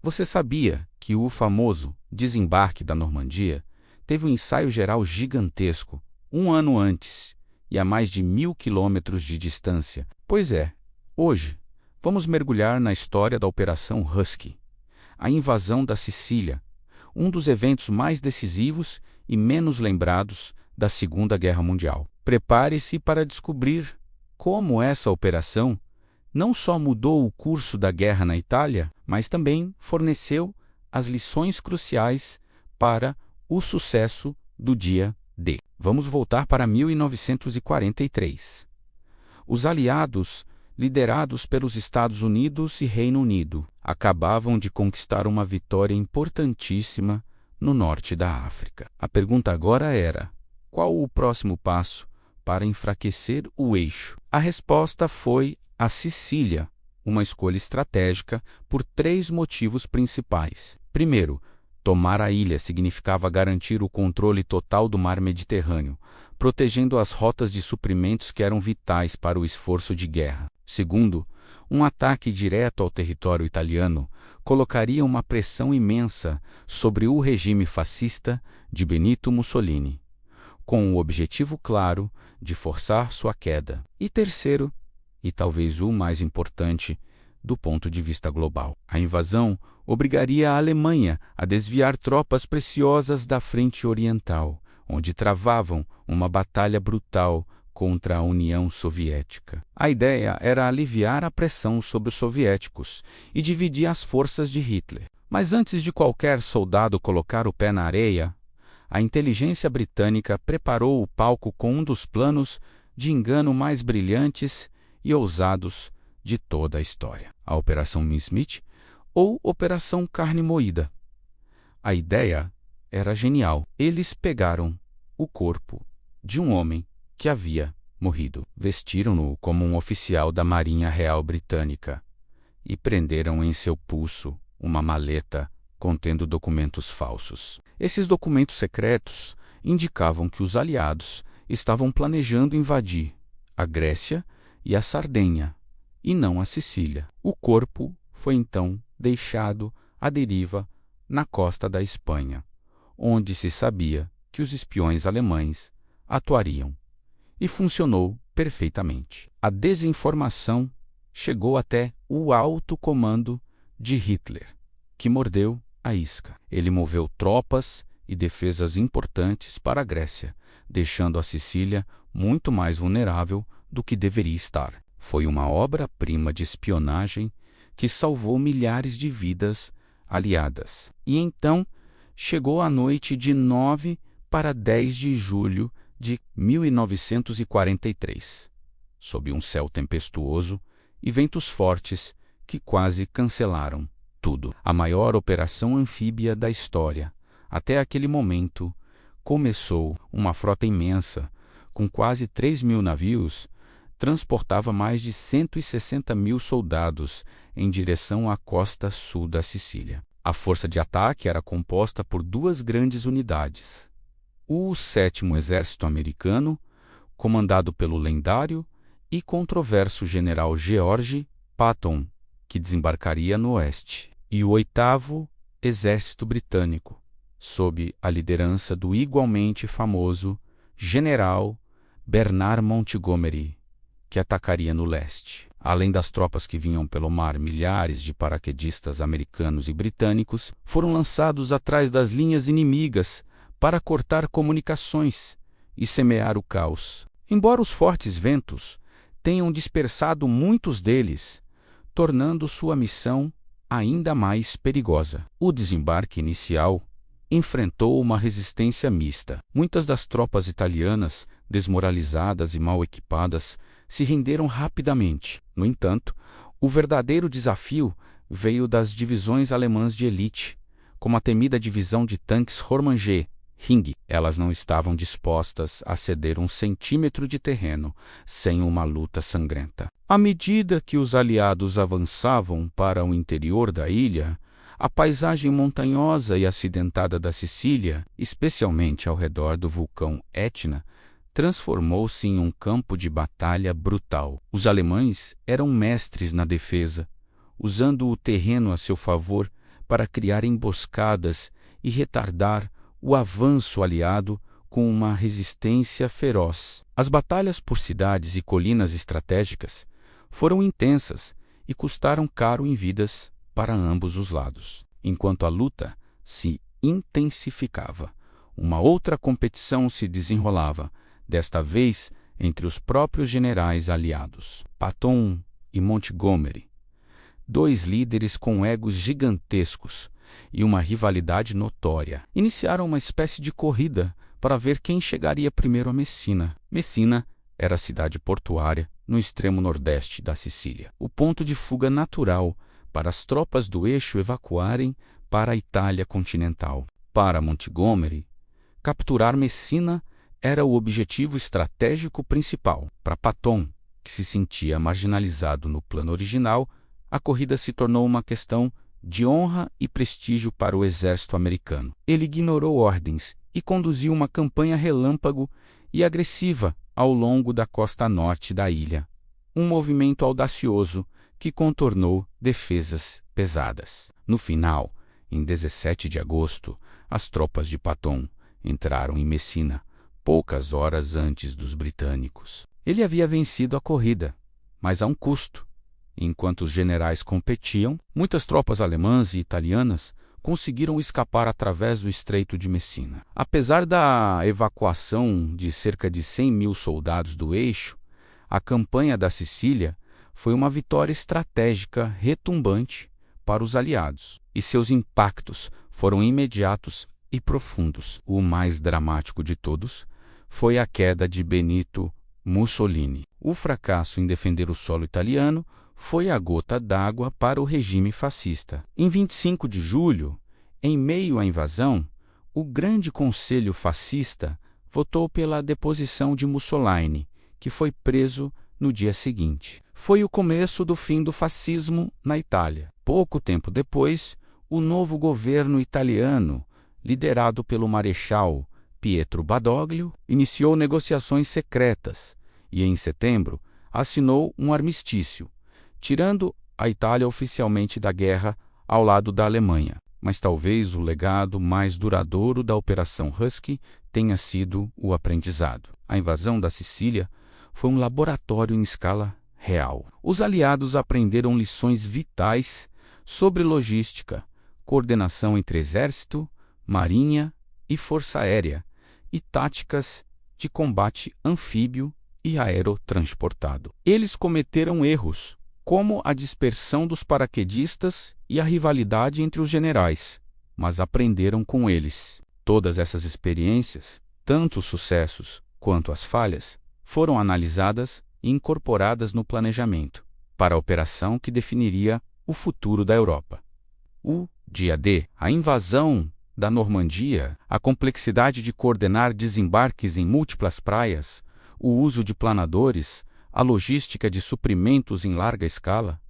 Você sabia que o famoso desembarque da Normandia teve um ensaio geral gigantesco, um ano antes, e a mais de 1.000 quilômetros de distância? Pois é, hoje vamos mergulhar na história da Operação Husky, a invasão da Sicília, um dos eventos mais decisivos e menos lembrados da Segunda Guerra Mundial. Prepare-se para descobrir como essa operação não só mudou o curso da guerra na Itália, mas também forneceu as lições cruciais para o sucesso do dia D. Vamos voltar para 1943. Os aliados, liderados pelos Estados Unidos e Reino Unido, acabavam de conquistar uma vitória importantíssima no norte da África. A pergunta agora era: qual o próximo passo para enfraquecer o eixo? A resposta foi a Sicília, uma escolha estratégica por 3 motivos principais. Primeiro, tomar a ilha significava garantir o controle total do mar Mediterrâneo, protegendo as rotas de suprimentos que eram vitais para o esforço de guerra. Segundo, um ataque direto ao território italiano colocaria uma pressão imensa sobre o regime fascista de Benito Mussolini, com o objetivo claro de forçar sua queda. E terceiro, e talvez o mais importante do ponto de vista global, a invasão obrigaria a Alemanha a desviar tropas preciosas da frente oriental, onde travavam uma batalha brutal contra a União Soviética. A ideia era aliviar a pressão sobre os soviéticos e dividir as forças de Hitler. Mas antes de qualquer soldado colocar o pé na areia, a inteligência britânica preparou o palco com um dos planos de engano mais brilhantes e ousados de toda a história: a Operação Mincemeat, ou Operação Carne Moída. A ideia era genial. Eles pegaram o corpo de um homem que havia morrido, vestiram-no como um oficial da Marinha Real Britânica e prenderam em seu pulso uma maleta contendo documentos falsos. Esses documentos secretos indicavam que os aliados estavam planejando invadir a Grécia e a Sardenha, e não a Sicília. O corpo foi então deixado à deriva na costa da Espanha, onde se sabia que os espiões alemães atuariam, e funcionou perfeitamente. A desinformação chegou até o alto comando de Hitler, que mordeu a isca. Ele moveu tropas e defesas importantes para a Grécia, deixando a Sicília muito mais vulnerável do que deveria estar. Foi uma obra-prima de espionagem que salvou milhares de vidas aliadas. E então chegou a noite de 9 para 10 de julho de 1943, sob um céu tempestuoso e ventos fortes que quase cancelaram tudo. A maior operação anfíbia da história. Até aquele momento, começou. Uma frota imensa, com quase 3.000 navios, transportava mais de 160.000 soldados em direção à costa sul da Sicília. A força de ataque era composta por 2 grandes unidades: o 7º Exército Americano, comandado pelo lendário e controverso general George Patton, que desembarcaria no oeste, e o 8º Exército Britânico, sob a liderança do igualmente famoso general Bernard Montgomery, que atacaria no leste. Além das tropas que vinham pelo mar, milhares de paraquedistas americanos e britânicos foram lançados atrás das linhas inimigas para cortar comunicações e semear o caos. Embora os fortes ventos tenham dispersado muitos deles, tornando sua missão ainda mais perigosa. O desembarque inicial enfrentou uma resistência mista. Muitas das tropas italianas, desmoralizadas e mal equipadas, se renderam rapidamente. No entanto, o verdadeiro desafio veio das divisões alemãs de elite, como a temida divisão de tanques Hormanger Ring. Elas não estavam dispostas a ceder um centímetro de terreno sem uma luta sangrenta. À medida que os aliados avançavam para o interior da ilha, a paisagem montanhosa e acidentada da Sicília, especialmente ao redor do vulcão Etna, transformou-se em um campo de batalha brutal. Os alemães eram mestres na defesa, usando o terreno a seu favor para criar emboscadas e retardar o avanço aliado com uma resistência feroz. As batalhas por cidades e colinas estratégicas foram intensas e custaram caro em vidas para ambos os lados. Enquanto a luta se intensificava, uma outra competição se desenrolava, desta vez entre os próprios generais aliados. Patton e Montgomery, dois líderes com egos gigantescos e uma rivalidade notória, iniciaram uma espécie de corrida para ver quem chegaria primeiro a Messina. Messina era a cidade portuária no extremo nordeste da Sicília, o ponto de fuga natural para as tropas do eixo evacuarem para a Itália continental. Para Montgomery, capturar Messina era o objetivo estratégico principal. Para Patton, que se sentia marginalizado no plano original, a corrida se tornou uma questão de honra e prestígio para o exército americano. Ele ignorou ordens e conduziu uma campanha relâmpago e agressiva ao longo da costa norte da ilha, um movimento audacioso que contornou defesas pesadas. No final, em 17 de agosto, as tropas de Patton entraram em Messina poucas horas antes dos britânicos. Ele havia vencido a corrida, mas a um custo. Enquanto os generais competiam, muitas tropas alemãs e italianas conseguiram escapar através do Estreito de Messina. Apesar da evacuação de cerca de 100.000 soldados do eixo, a campanha da Sicília foi uma vitória estratégica retumbante para os aliados, e seus impactos foram imediatos e profundos. O mais dramático de todos foi a queda de Benito Mussolini. O fracasso em defender o solo italiano foi a gota d'água para o regime fascista. Em 25 de julho, em meio à invasão, o Grande Conselho Fascista votou pela deposição de Mussolini, que foi preso no dia seguinte. Foi o começo do fim do fascismo na Itália. Pouco tempo depois, o novo governo italiano, liderado pelo marechal Pietro Badoglio, iniciou negociações secretas e, em setembro, assinou um armistício, tirando a Itália oficialmente da guerra ao lado da Alemanha. Mas talvez o legado mais duradouro da Operação Husky tenha sido o aprendizado. A invasão da Sicília foi um laboratório em escala real. Os aliados aprenderam lições vitais sobre logística, coordenação entre exército, marinha e força aérea, e táticas de combate anfíbio e aerotransportado. Eles cometeram erros, como a dispersão dos paraquedistas e a rivalidade entre os generais, mas aprenderam com eles. Todas essas experiências, tanto os sucessos quanto as falhas, foram analisadas e incorporadas no planejamento para a operação que definiria o futuro da Europa. O dia D, a invasão da Normandia, a complexidade de coordenar desembarques em múltiplas praias, o uso de planadores, a logística de suprimentos em larga escala,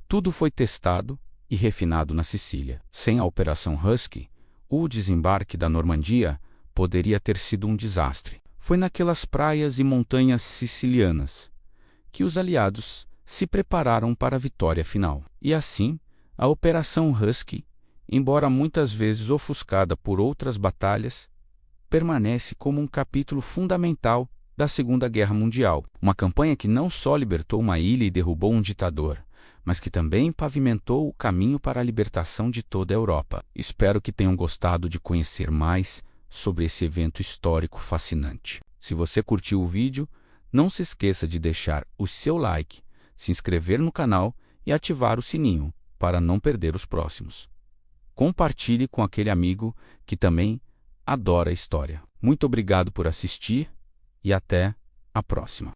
tudo foi testado e refinado na Sicília. Sem a Operação Husky, o desembarque da Normandia poderia ter sido um desastre. Foi naquelas praias e montanhas sicilianas que os aliados se prepararam para a vitória final. E assim, a Operação Husky, embora muitas vezes ofuscada por outras batalhas, permanece como um capítulo fundamental da Segunda Guerra Mundial. Uma campanha que não só libertou uma ilha e derrubou um ditador, mas que também pavimentou o caminho para a libertação de toda a Europa. Espero que tenham gostado de conhecer mais sobre esse evento histórico fascinante. Se você curtiu o vídeo, não se esqueça de deixar o seu like, se inscrever no canal e ativar o sininho para não perder os próximos. Compartilhe com aquele amigo que também adora a história. Muito obrigado por assistir e até a próxima.